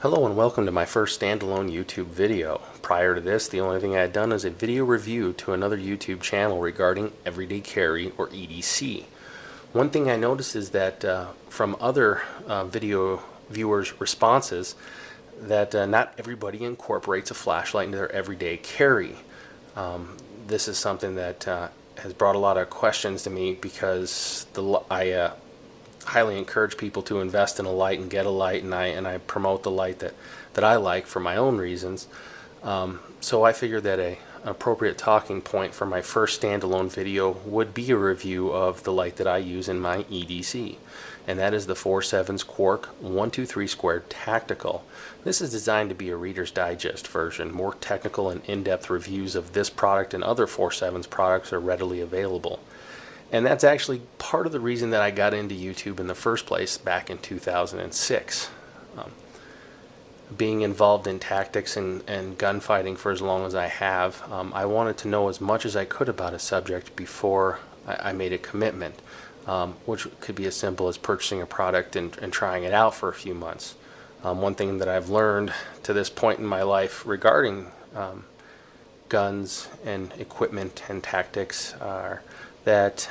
Hello and welcome to my first standalone YouTube video. Prior to this, the only thing I had done is a video review to another YouTube channel regarding everyday carry or EDC. One thing I noticed is that from other video viewers' responses that not everybody incorporates a flashlight into their everyday carry. This is something that has brought a lot of questions to me because I highly encourage people to invest in a light and get a light, and I promote the light that I like for my own reasons. So I figured that an appropriate talking point for my first standalone video would be a review of the light that I use in my EDC, and that is the 4Sevens Quark 123 Squared Tactical. This is designed to be a Reader's Digest version. More technical and in-depth reviews of this product and other 4Sevens products are readily available. And that's actually part of the reason that I got into YouTube in the first place back in 2006. Being involved in tactics and gunfighting for as long as I have, I wanted to know as much as I could about a subject before I made a commitment, which could be as simple as purchasing a product and trying it out for a few months. One thing that I've learned to this point in my life regarding guns and equipment and tactics are that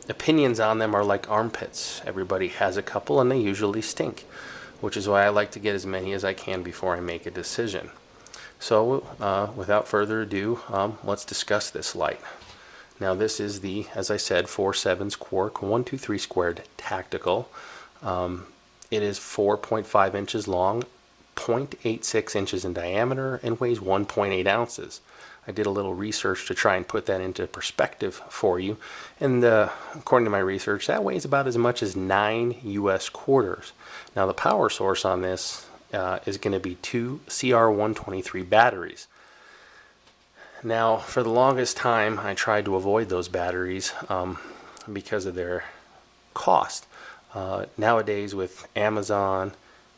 opinions on them are like armpits. Everybody has a couple and they usually stink, which is why I like to get as many as I can before I make a decision. So without further ado, let's discuss this light. Now this is the, as I said, 4Sevens Quark 123 Squared Tactical. It is 4.5 inches long, 0.86 inches in diameter, and weighs 1.8 ounces. I did a little research to try and put that into perspective for you, and according to my research, that weighs about as much as 9 US quarters. Now the power source on this is going to be 2 CR123 batteries. Now for the longest time I tried to avoid those batteries because of their cost. Nowadays with Amazon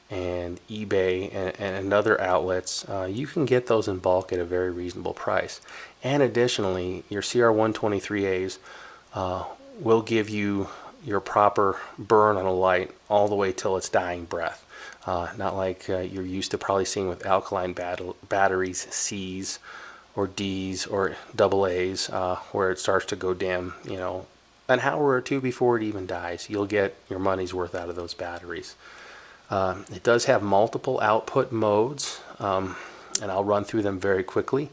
and eBay and other outlets, you can get those in bulk at a very reasonable price. And additionally, your CR123As will give you your proper burn on a light all the way till its dying breath. Not like you're used to probably seeing with alkaline batteries, C's or D's or AA's, where it starts to go dim, you know, an hour or two before it even dies. You'll get your money's worth out of those batteries. It does have multiple output modes, and I'll run through them very quickly.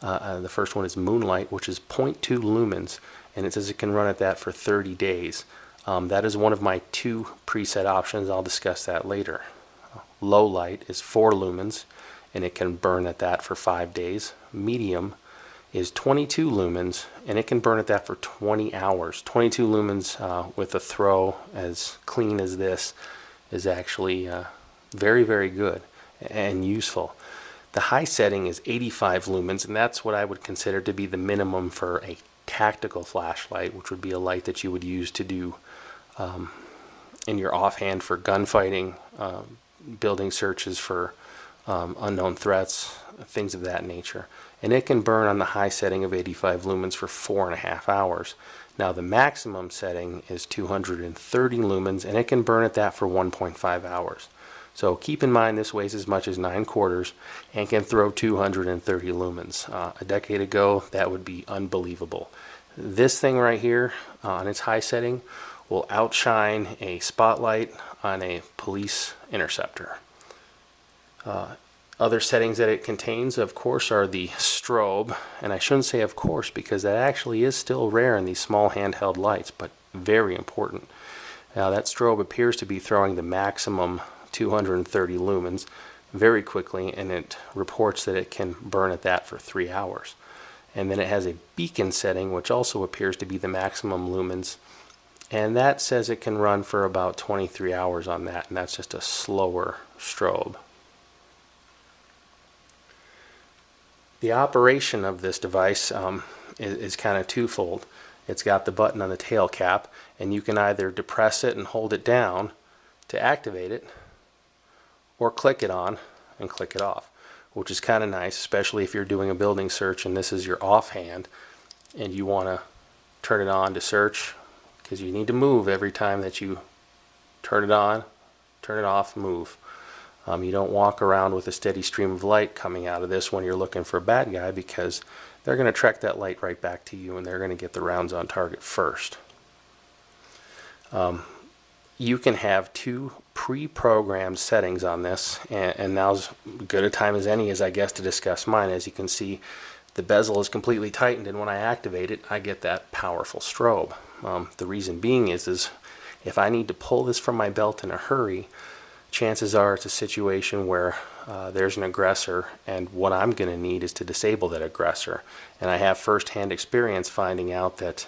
The first one is Moonlight, which is 0.2 lumens, and it says it can run at that for 30 days. That is one of my 2 preset options. I'll discuss that later. Low Light is 4 lumens, and it can burn at that for 5 days. Medium is 22 lumens, and it can burn at that for 20 hours. 22 lumens with a throw as clean as this is actually very, very good and useful. The high setting is 85 lumens, and that's what I would consider to be the minimum for a tactical flashlight, which would be a light that you would use to do in your offhand for gunfighting, building searches for unknown threats, things of that nature. And it can burn on the high setting of 85 lumens for 4.5 hours. Now the maximum setting is 230 lumens, and it can burn at that for 1.5 hours. So keep in mind this weighs as much as 9 quarters and can throw 230 lumens. A decade ago, that would be unbelievable. This thing right here on its high setting will outshine a spotlight on a police interceptor. Other settings that it contains, of course, are the strobe, and I shouldn't say of course because that actually is still rare in these small handheld lights, but very important. Now that strobe appears to be throwing the maximum 230 lumens very quickly, and it reports that it can burn at that for 3 hours. And then it has a beacon setting, which also appears to be the maximum lumens, and that says it can run for about 23 hours on that, and that's just a slower strobe. The operation of this device is kind of twofold. It's got the button on the tail cap, and you can either depress it and hold it down to activate it, or click it on and click it off, which is kind of nice, especially if you're doing a building search and this is your offhand and you want to turn it on to search, because you need to move every time that you turn it on, turn it off, move. You don't walk around with a steady stream of light coming out of this when you're looking for a bad guy, because they're going to track that light right back to you and they're going to get the rounds on target first. You can have 2 pre-programmed settings on this, and now's as good a time as any, I guess, to discuss mine. As you can see, the bezel is completely tightened, and when I activate it, I get that powerful strobe. The reason being is if I need to pull this from my belt in a hurry, chances are it's a situation where there's an aggressor, and what I'm going to need is to disable that aggressor. And I have first-hand experience finding out that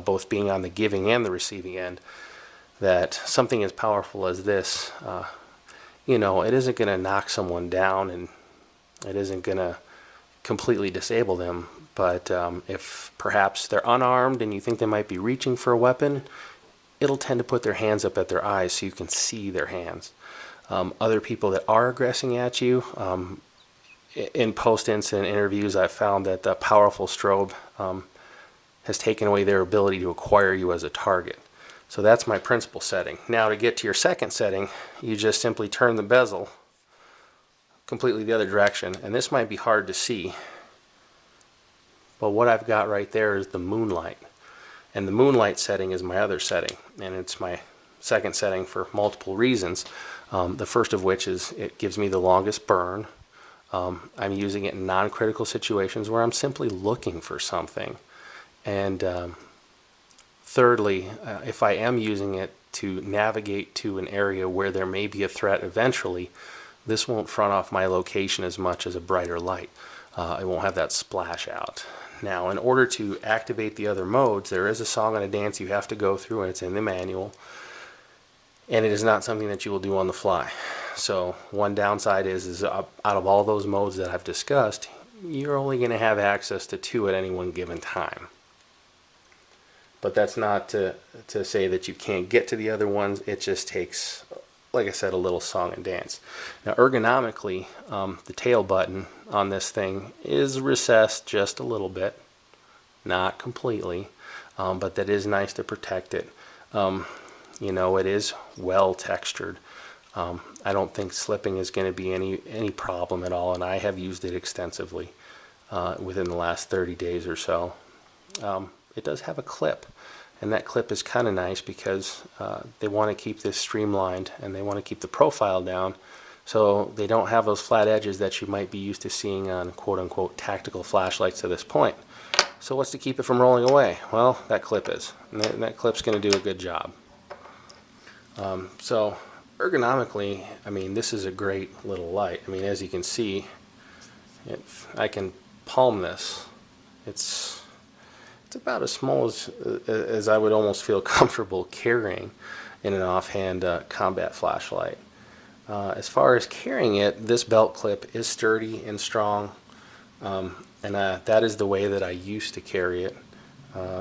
both being on the giving and the receiving end, that something as powerful as this, you know, it isn't going to knock someone down and it isn't going to completely disable them. But if perhaps they're unarmed and you think they might be reaching for a weapon, it'll tend to put their hands up at their eyes so you can see their hands. Other people that are aggressing at you, in post-incident interviews, I've found that the powerful strobe has taken away their ability to acquire you as a target. So that's my principal setting. Now, to get to your second setting, you just simply turn the bezel completely the other direction, and this might be hard to see, but what I've got right there is the Moonlight. And the Moonlight setting is my other setting, and it's my second setting for multiple reasons. The first of which is it gives me the longest burn. I'm using it in non-critical situations where I'm simply looking for something. And thirdly, if I am using it to navigate to an area where there may be a threat eventually, this won't front off my location as much as a brighter light. I won't have that splash out. Now, in order to activate the other modes, there is a song and a dance you have to go through, and it's in the manual. And it is not something that you will do on the fly. So one downside is out of all those modes that I've discussed, you're only going to have access to 2 at any one given time. But that's not to say that you can't get to the other ones. It just takes, like I said, a little song and dance. Now, ergonomically, the tail button on this thing is recessed just a little bit, not completely, but that is nice to protect it. You know, it is well textured. I don't think slipping is going to be any problem at all, and I have used it extensively within the last 30 days or so. It does have a clip, and that clip is kind of nice because they want to keep this streamlined and they want to keep the profile down so they don't have those flat edges that you might be used to seeing on quote-unquote tactical flashlights to this point. So what's to keep it from rolling away? Well, that clip is, and that clip's going to do a good job. So ergonomically, I mean, this is a great little light. I mean, as you can see, I can palm this. It's about as small as I would almost feel comfortable carrying in an offhand combat flashlight. As far as carrying it, this belt clip is sturdy and strong, and that is the way that I used to carry it.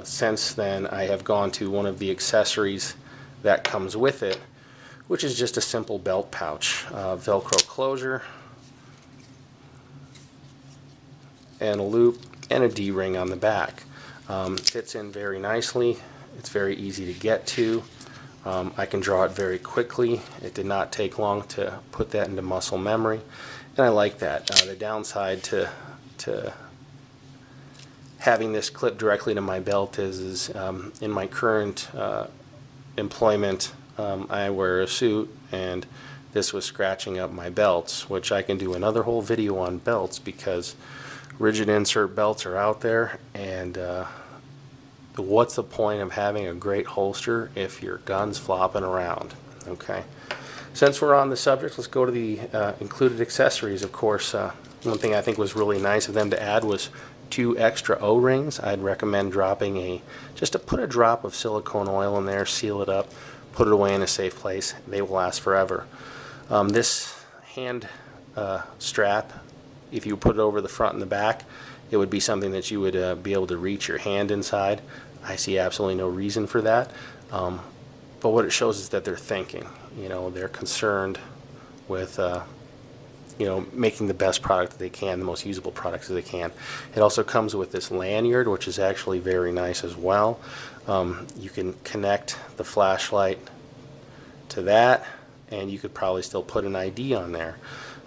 Since then, I have gone to one of the accessories that comes with it, which is just a simple belt pouch, Velcro closure, and a loop, and a D-ring on the back. Fits in very nicely. It's very easy to get to. I can draw it very quickly. It did not take long to put that into muscle memory, and I like that. The downside to having this clip directly to my belt is in my current employment, I wear a suit, and this was scratching up my belts, which I can do another whole video on belts because rigid insert belts are out there, and what's the point of having a great holster if your gun's flopping around? Okay. Since we're on the subject, let's go to the included accessories. Of course, one thing I think was really nice of them to add was 2 extra O-rings. I'd recommend dropping just to put a drop of silicone oil in there, seal it up, put it away in a safe place. They will last forever. This hand strap, if you put it over the front and the back, it would be something that you would be able to reach your hand inside. I see absolutely no reason for that. But what it shows is that they're thinking. You know, they're concerned with you know, making the best product that they can, the most usable products that they can. It also comes with this lanyard, which is actually very nice as well. You can connect the flashlight to that, and you could probably still put an ID on there.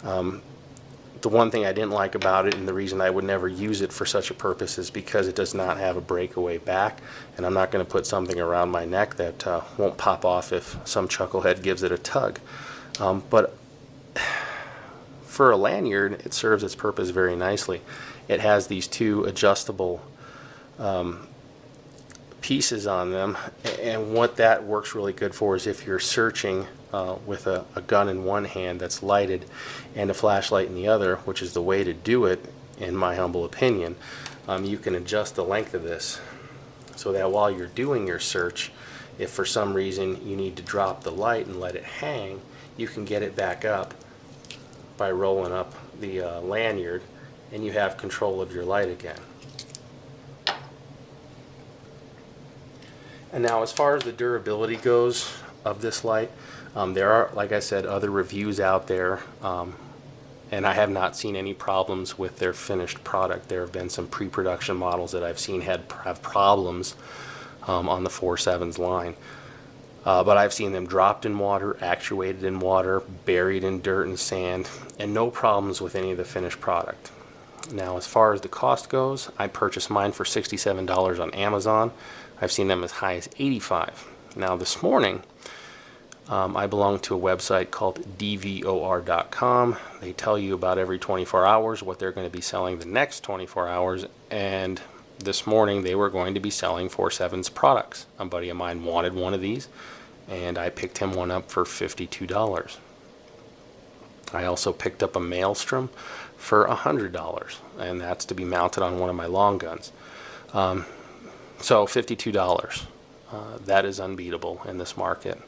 The one thing I didn't like about it, and the reason I would never use it for such a purpose, is because it does not have a breakaway back, and I'm not going to put something around my neck that won't pop off if some chucklehead gives it a tug. But for a lanyard, it serves its purpose very nicely. It has these two adjustable pieces on them, and what that works really good for is if you're searching with a gun in one hand that's lighted and a flashlight in the other, which is the way to do it in my humble opinion. You can adjust the length of this so that while you're doing your search, if for some reason you need to drop the light and let it hang, you can get it back up by rolling up the lanyard, and you have control of your light again. And now as far as the durability goes of this light, there are, like I said, other reviews out there, and I have not seen any problems with their finished product. There have been some pre-production models that I've seen have problems on the 4Sevens line. But I've seen them dropped in water, actuated in water, buried in dirt and sand, and no problems with any of the finished product. Now, as far as the cost goes, I purchased mine for $67 on Amazon. I've seen them as high as $85. Now, this morning, I belong to a website called dvor.com. They tell you about every 24 hours what they're going to be selling the next 24 hours, and this morning they were going to be selling 4Sevens products. A buddy of mine wanted one of these, and I picked him one up for $52. I also picked up a Maelstrom for $100, and that's to be mounted on one of my long guns. So $52. That is unbeatable in this market.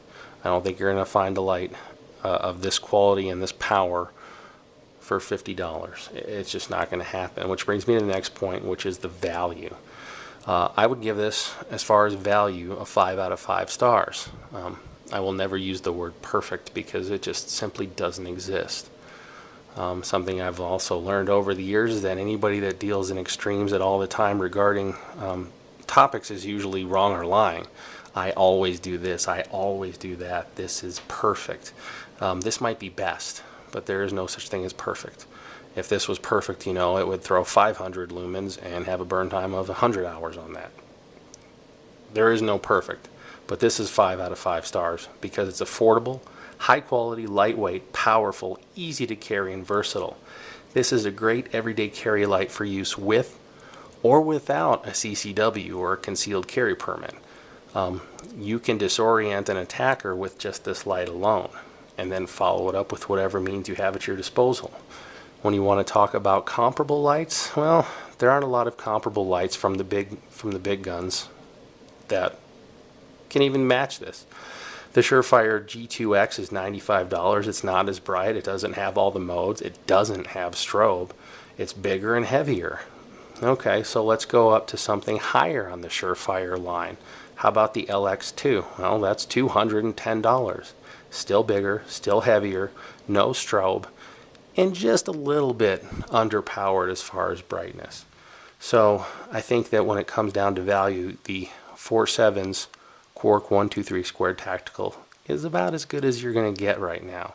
I don't think you're going to find a light of this quality and this power for $50. It's just not going to happen, which brings me to the next point, which is the value. I would give this, as far as value, a 5 out of 5 stars. I will never use the word perfect because it just simply doesn't exist. Something I've also learned over the years is that anybody that deals in extremes at all the time regarding topics is usually wrong or lying. I always do this, I always do that, this is perfect. This might be best, but there is no such thing as perfect. If this was perfect, you know, it would throw 500 lumens and have a burn time of 100 hours on that. There is no perfect, but this is 5 out of 5 stars because it's affordable, high quality, lightweight, powerful, easy to carry, and versatile. This is a great everyday carry light for use with or without a CCW or a concealed carry permit. You can disorient an attacker with just this light alone, and then follow it up with whatever means you have at your disposal. When you want to talk about comparable lights, well, there aren't a lot of comparable lights from the big guns that can even match this. The Surefire G2X is $95. It's not as bright. It doesn't have all the modes. It doesn't have strobe. It's bigger and heavier. Okay, so let's go up to something higher on the Surefire line. How about the LX2? Well, that's $210. Still bigger, still heavier, no strobe, and just a little bit underpowered as far as brightness. So I think that when it comes down to value, the 4Sevens Quark 123 Squared Tactical is about as good as you're going to get right now.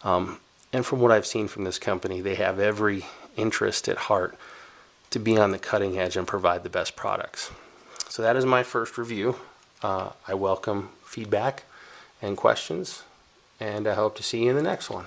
And from what I've seen from this company, they have every interest at heart to be on the cutting edge and provide the best products. So that is my first review. I welcome feedback and questions, and I hope to see you in the next one.